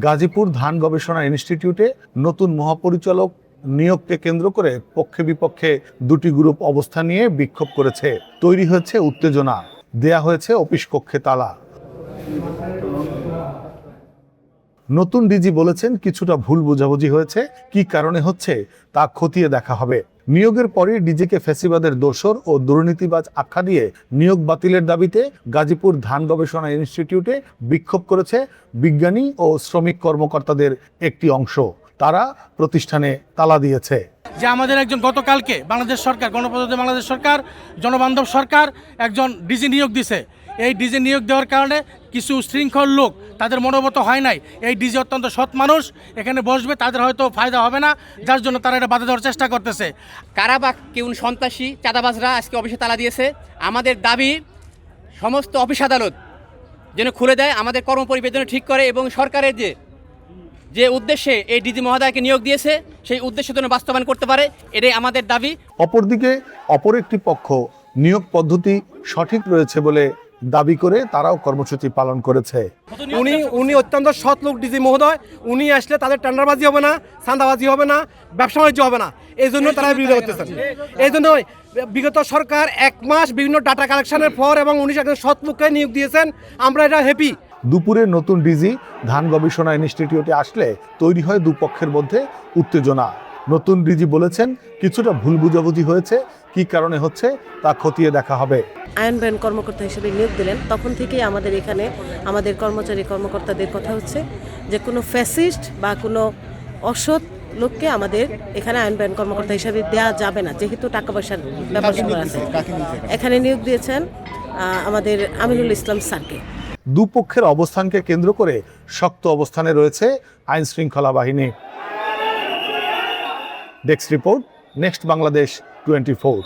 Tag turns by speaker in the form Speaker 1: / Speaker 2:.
Speaker 1: গাজীপুর ধান গবেষণা ইনস্টিটিউটে নতুন মহাপরিচালক নিয়োগকে কেন্দ্র করে পক্ষে বিপক্ষে দুটি গ্রুপ অবস্থান নিয়ে বিক্ষোভ করেছে। তৈরি হয়েছে উত্তেজনা, দেয়া হয়েছে অফিস কক্ষে তালা। নতুন ডিজি বলেছেন কিছুটা ভুল বোঝাবুঝি হয়েছে, কি কারণে হচ্ছে তা খতিয়ে দেখা হবে। নিয়োগের পরই ডিজিকে ফ্যাসিবাদের দোসর ও দুর্নীতিবাজ আখ্যা দিয়ে নিয়োগ বাতিলের দাবিতে গাজীপুর ধান গবেষণা ইনস্টিটিউটে বিক্ষোভ করেছে বিজ্ঞানী ও শ্রমিক কর্মকর্তাদের একটি অংশ। তারা প্রতিষ্ঠানে তালা দিয়েছে।
Speaker 2: যে আমাদের একজন গতকালকে বাংলাদেশ সরকার, গণপ্রজাতন্ত্রী বাংলাদেশ সরকার, জনবান্ধব সরকার একজন ডিজি নিয়োগ দিছে। এই ডিজি নিয়োগ দেওয়ার কারণে কিছু শৃঙ্খল লোক, তাদের মনোবত হয় নাই এই ডিজি অত্যন্ত সৎ মানুষ এখানে বসবে, তাদের হয়তো ফায়দা হবে না, যার জন্য তারা এটা বাধা দেওয়ার চেষ্টা করতেছে।
Speaker 3: কারা বা কেউ সন্ত্রাসী চাঁদাবাজরা আজকে অফিসে তালা দিয়েছে। আমাদের দাবি সমস্ত অফিস আদালত যেন খুলে দেয়, আমাদের কর্মপরিবেশ যেন ঠিক করে এবং সরকারের যে উদ্দেশ্যে এই ডিজি মহোদয়কে নিয়োগ দিয়েছে সেই উদ্দেশ্য যেন বাস্তবায়ন করতে পারে, এটাই আমাদের দাবি।
Speaker 1: অপরদিকে অপর একটি পক্ষ নিয়োগ পদ্ধতি সঠিক রয়েছে বলে দাবি করে তারাও কর্মসূচি পালন করেছে।
Speaker 4: উনি অত্যন্ত সৎ লোক ডিজি মহোদয়। উনি আসলে তাদের টেন্ডারবাজি হবে না, চাঁদাবাজি হবে না, ব্যবসা বাণিজ্য হবে না। এই জন্য তারা বিরোধিতা করতেছেন। এই জন্য বিগত সরকার 1 মাস বিভিন্ন ডাটা কালেকশনের পর এবং উনি একজন সৎ লোককে নিয়োগ দিয়েছেন, আমরা এটা হ্যাপি।
Speaker 1: দুপুরে নতুন ডিজি ধান গবেষণা ইনস্টিটিউটে আসলে তৈরি হয় দুপক্ষের মধ্যে উত্তেজনা। নতুন ডিজি বলেছেন কিছুটা ভুল বুঝাবুঝি হয়েছে, কি কারণে হচ্ছে তা খতিয়ে দেখা হবে।
Speaker 5: আইন ব্যান কর্মকর্তা হিসেবে নিয়োগ দিলেন, তখন থেকেই আমাদের এখানে আমাদের কর্মকর্তাদের কথা হচ্ছে যে কোনো ফ্যাসিস্ট বা কোনো অসৎ লোককে আমাদের এখানে আইন ব্যান কর্মকর্তা হিসেবে দেওয়া যাবে না, যেহেতু টাকা পয়সার ব্যাপার আছে। এখানে নিয়োগ দিয়েছেন আমাদের আমিনুল ইসলাম স্যারকে।
Speaker 1: দুপক্ষের অবস্থানকে কেন্দ্র করে শক্ত অবস্থানে রয়েছে আইন শৃঙ্খলা বাহিনী। Desk report, next Bangladesh 24।